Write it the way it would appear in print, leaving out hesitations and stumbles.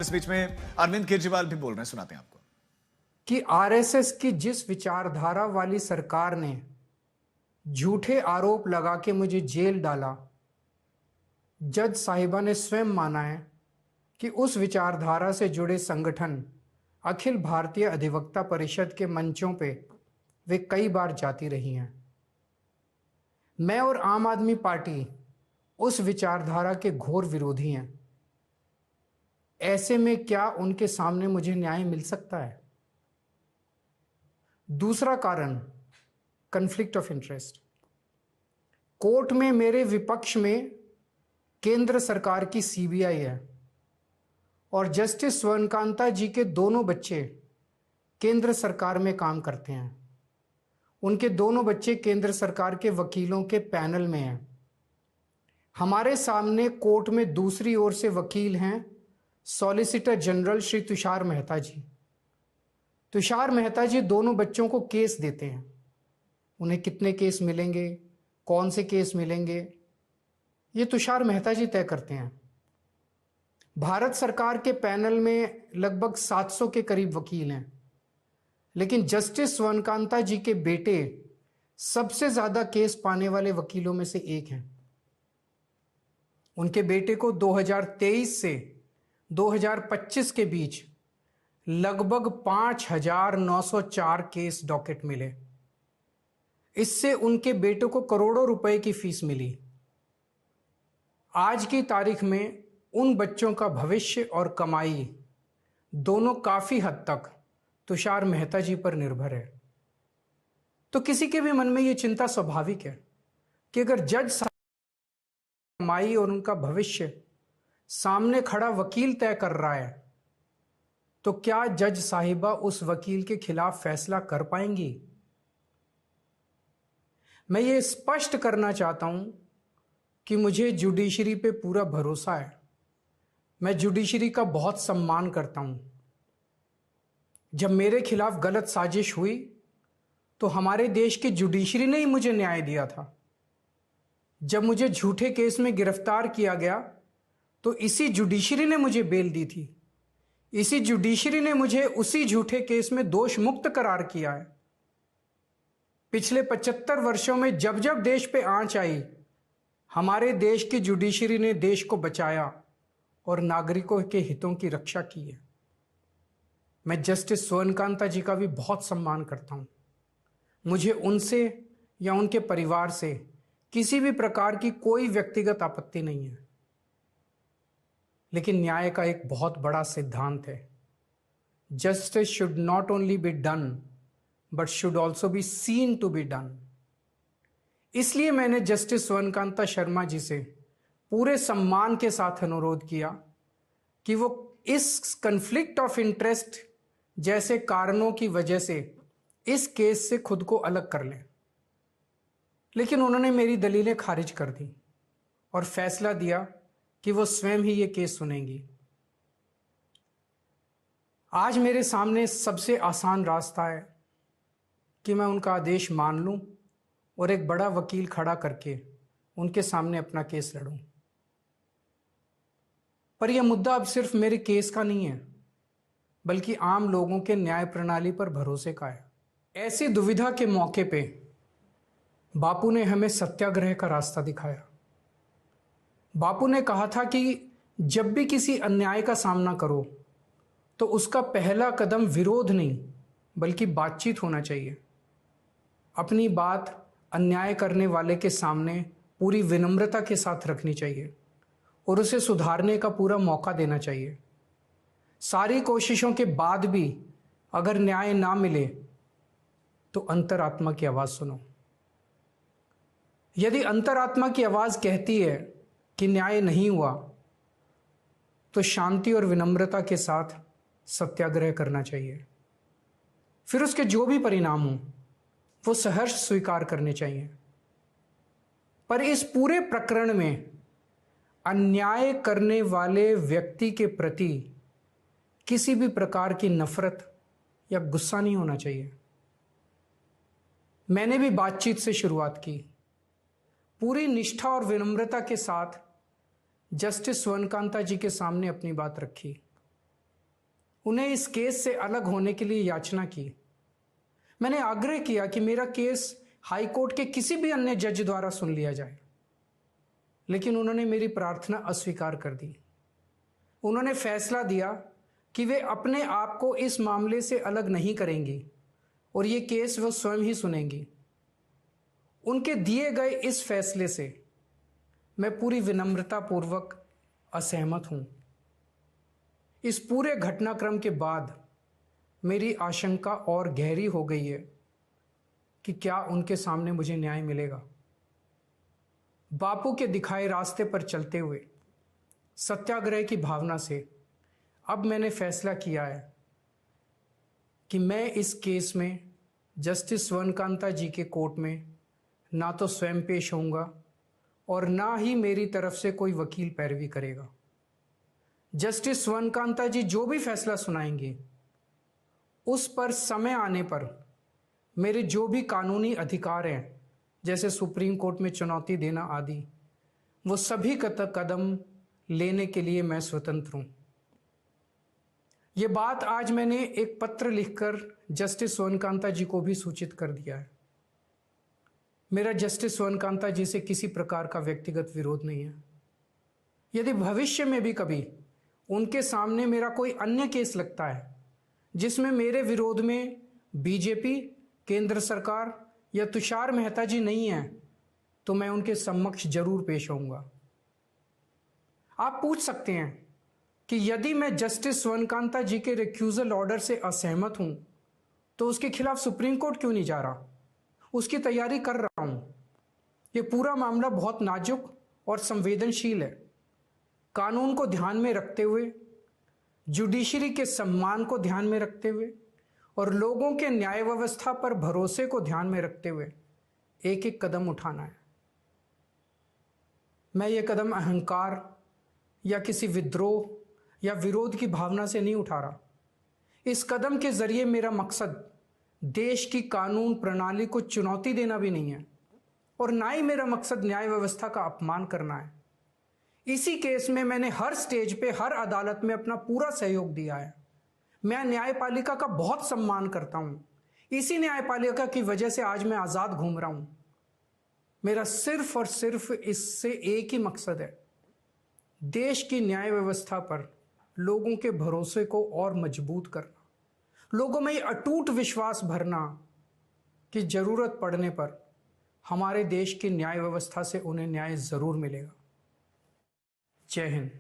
इस बीच में अरविंद केजरीवाल भी बोल रहे हैं, सुनाते हैं आपको। कि आरएसएस की जिस विचारधारा वाली सरकार ने झूठे आरोप लगा के मुझे जेल डाला, जज साहिबा ने स्वयं माना है कि उस विचारधारा से जुड़े संगठन अखिल भारतीय अधिवक्ता परिषद के मंचों पे वे कई बार जाती रही हैं। मैं और आम आदमी पार्टी उस विचारधारा के घोर विरोधी हैं। ऐसे में क्या उनके सामने मुझे न्याय मिल सकता है? दूसरा कारण, कन्फ्लिक्ट ऑफ इंटरेस्ट। कोर्ट में मेरे विपक्ष में केंद्र सरकार की सीबीआई है और जस्टिस स्वर्णकांता जी के दोनों बच्चे केंद्र सरकार में काम करते हैं। उनके दोनों बच्चे केंद्र सरकार के वकीलों के पैनल में हैं। हमारे सामने कोर्ट में दूसरी ओर से वकील हैं सॉलिसिटर जनरल श्री तुषार मेहता जी। तुषार मेहता जी दोनों बच्चों को केस देते हैं। उन्हें कितने केस मिलेंगे, कौन से केस मिलेंगे, ये तुषार मेहता जी तय करते हैं। भारत सरकार के पैनल में लगभग 700 के करीब वकील हैं, लेकिन जस्टिस स्वर्णकांता जी के बेटे सबसे ज्यादा केस पाने वाले वकीलों में से एक हैं। उनके बेटे को 2023 से 2025 के बीच लगभग 5,904 केस डॉकेट मिले। इससे उनके बेटे को करोड़ों रुपए की फीस मिली। आज की तारीख में उन बच्चों का भविष्य और कमाई दोनों काफी हद तक तुषार मेहता जी पर निर्भर है। तो किसी के भी मन में यह चिंता स्वाभाविक है कि अगर जज कमाई और उनका भविष्य सामने खड़ा वकील तय कर रहा है, तो क्या जज साहिबा उस वकील के खिलाफ फैसला कर पाएंगी? मैं ये स्पष्ट करना चाहता हूं कि मुझे जुडिशरी पे पूरा भरोसा है। मैं जुडिशरी का बहुत सम्मान करता हूं। जब मेरे खिलाफ गलत साजिश हुई तो हमारे देश की जुडिशरी ने ही मुझे न्याय दिया था। जब मुझे झूठे केस में गिरफ्तार किया गया तो इसी जुडिशरी ने मुझे बेल दी थी। इसी जुडिशरी ने मुझे उसी झूठे केस में दोष मुक्त करार किया है। पिछले 75 वर्षों में जब जब देश पे आंच आई, हमारे देश की जुडिशरी ने देश को बचाया और नागरिकों के हितों की रक्षा की है। मैं जस्टिस स्वर्णकांता जी का भी बहुत सम्मान करता हूं। मुझे उनसे या उनके परिवार से किसी भी प्रकार की कोई व्यक्तिगत आपत्ति नहीं है। लेकिन न्याय का एक बहुत बड़ा सिद्धांत है, justice should not only be done but should also be seen to be done. इसलिए मैंने जस्टिस स्वर्णकांता शर्मा जी से पूरे सम्मान के साथ अनुरोध किया कि वो इस कन्फ्लिक्ट ऑफ इंटरेस्ट जैसे कारणों की वजह से इस केस से खुद को अलग कर लें। लेकिन उन्होंने मेरी दलीलें खारिज कर दी और फैसला दिया कि वो स्वयं ही ये केस सुनेंगी। आज मेरे सामने सबसे आसान रास्ता है कि मैं उनका आदेश मान लूं और एक बड़ा वकील खड़ा करके उनके सामने अपना केस लड़ूं। पर यह मुद्दा अब सिर्फ मेरे केस का नहीं है, बल्कि आम लोगों के न्याय प्रणाली पर भरोसे का है। ऐसी दुविधा के मौके पे बापू ने हमें सत्याग्रह का रास्ता दिखाया। बापू ने कहा था कि जब भी किसी अन्याय का सामना करो तो उसका पहला कदम विरोध नहीं बल्कि बातचीत होना चाहिए। अपनी बात अन्याय करने वाले के सामने पूरी विनम्रता के साथ रखनी चाहिए और उसे सुधारने का पूरा मौका देना चाहिए। सारी कोशिशों के बाद भी अगर न्याय ना मिले तो अंतरात्मा की आवाज सुनो। यदि अंतरात्मा की आवाज कहती है कि न्याय नहीं हुआ, तो शांति और विनम्रता के साथ सत्याग्रह करना चाहिए। फिर उसके जो भी परिणाम हो वो सहर्ष स्वीकार करने चाहिए। पर इस पूरे प्रकरण में अन्याय करने वाले व्यक्ति के प्रति किसी भी प्रकार की नफरत या गुस्सा नहीं होना चाहिए। मैंने भी बातचीत से शुरुआत की, पूरी निष्ठा और विनम्रता के साथ जस्टिस स्वर्णकांता जी के सामने अपनी बात रखी। उन्हें इस केस से अलग होने के लिए याचना की। मैंने आग्रह किया कि मेरा केस हाई कोर्ट के किसी भी अन्य जज द्वारा सुन लिया जाए, लेकिन उन्होंने मेरी प्रार्थना अस्वीकार कर दी। उन्होंने फैसला दिया कि वे अपने आप को इस मामले से अलग नहीं करेंगी और ये केस वो स्वयं ही सुनेंगी। उनके दिए गए इस फैसले से मैं पूरी विनम्रता पूर्वक असहमत हूं। इस पूरे घटनाक्रम के बाद मेरी आशंका और गहरी हो गई है कि क्या उनके सामने मुझे न्याय मिलेगा। बापू के दिखाए रास्ते पर चलते हुए सत्याग्रह की भावना से अब मैंने फैसला किया है कि मैं इस केस में जस्टिस स्वर्णकांता जी के कोर्ट में ना तो स्वयं पेश होऊंगा और ना ही मेरी तरफ से कोई वकील पैरवी करेगा। जस्टिस स्वर्णकांता जी जो भी फैसला सुनाएंगे उस पर समय आने पर मेरे जो भी कानूनी अधिकार हैं, जैसे सुप्रीम कोर्ट में चुनौती देना आदि, वो सभी कदम लेने के लिए मैं स्वतंत्र हूं। ये बात आज मैंने एक पत्र लिखकर जस्टिस स्वर्णकांता जी को भी सूचित कर दिया है। मेरा जस्टिस स्वर्णकांता जी से किसी प्रकार का व्यक्तिगत विरोध नहीं है। यदि भविष्य में भी कभी उनके सामने मेरा कोई अन्य केस लगता है जिसमें मेरे विरोध में बीजेपी, केंद्र सरकार या तुषार मेहता जी नहीं हैं, तो मैं उनके समक्ष जरूर पेश होऊंगा। आप पूछ सकते हैं कि यदि मैं जस्टिस स्वर्णकांता जी के रिक्यूजल ऑर्डर से असहमत हूं तो उसके खिलाफ सुप्रीम कोर्ट क्यों नहीं जा रहा? उसकी तैयारी कर रहा हूं। यह पूरा मामला बहुत नाजुक और संवेदनशील है। कानून को ध्यान में रखते हुए, जुडिशरी के सम्मान को ध्यान में रखते हुए और लोगों के न्याय व्यवस्था पर भरोसे को ध्यान में रखते हुए एक एक कदम उठाना है। मैं ये कदम अहंकार या किसी विद्रोह या विरोध की भावना से नहीं उठा रहा। इस कदम के जरिए मेरा मकसद देश की कानून प्रणाली को चुनौती देना भी नहीं है और ना ही मेरा मकसद न्याय व्यवस्था का अपमान करना है। इसी केस में मैंने हर स्टेज पे, हर अदालत में अपना पूरा सहयोग दिया है। मैं न्यायपालिका का बहुत सम्मान करता हूं। इसी न्यायपालिका की वजह से आज मैं आजाद घूम रहा हूं। मेरा सिर्फ और सिर्फ इससे एक ही मकसद है, देश की न्याय व्यवस्था पर लोगों के भरोसे को और मजबूत करना, लोगों में ये अटूट विश्वास भरना कि जरूरत पड़ने पर हमारे देश की न्याय व्यवस्था से उन्हें न्याय जरूर मिलेगा। जय हिंद।